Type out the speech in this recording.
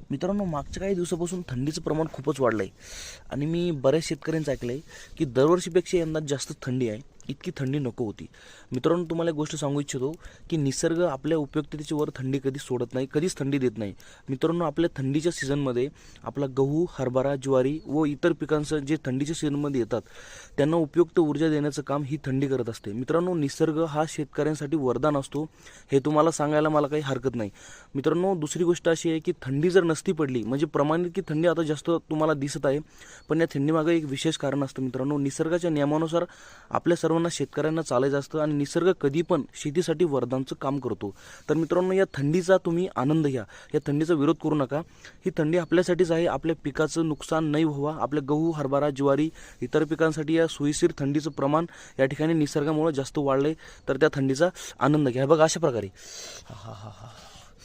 मित्रांनो, मागच्या काही दिवसापासून थंडीचं प्रमाण खूपच वाढलं आहे आणि मी बऱ्याच शेतकऱ्यांचं ऐकलं आहे की दरवर्षीपेक्षा यंदा जास्त थंडी आहे. इतकी थंडी नको होती. मित्रांनो, तुम्हाला एक गोष्ट सांगू इच्छितो की निसर्ग आपल्या उपयुक्ततेच्या वर थंडी कधी सोडत नाही, कधीच थंडी देत नाही. मित्रांनो, आपल्या थंडीच्या सीझनमध्ये आपला गहू, हरभरा, ज्वारी व इतर पिकांचं जे थंडीच्या सीझनमध्ये येतात त्यांना उपयुक्त ऊर्जा देण्याचं काम ही थंडी करत असते. मित्रांनो, निसर्ग हा शेतकऱ्यांसाठी वरदान असतो, हे तुम्हाला सांगायला मला काही हरकत नाही. मित्रांनो, दुसरी गोष्ट अशी आहे की थंडी जर नसती पडली, म्हणजे प्रमाणित की थंडी आता जास्त तुम्हाला दिसत आहे, पण या थंडीमागे एक विशेष कारण असतं. मित्रांनो, निसर्गाच्या नियमानुसार आपल्या सर्वांना शेतकऱ्यांना चालायचं असतं आणि निसर्ग कधी पण शेतीसाठी वरदानचं काम करतो. तर मित्रांनो, या थंडीचा तुम्ही आनंद घ्या, या थंडीचा विरोध करू नका. ही थंडी आपल्यासाठीच आहे, आपल्या पिकाचं नुकसान नाही व्हावं. आपल्या गहू, हरभरा, ज्वारी इतर पिकांसाठी या सोयीशीर थंडीचं प्रमाण या ठिकाणी निसर्गामुळे जास्त वाढलंय, तर त्या थंडीचा आनंद घ्या. बघा अशा प्रकारे हा हा हा हा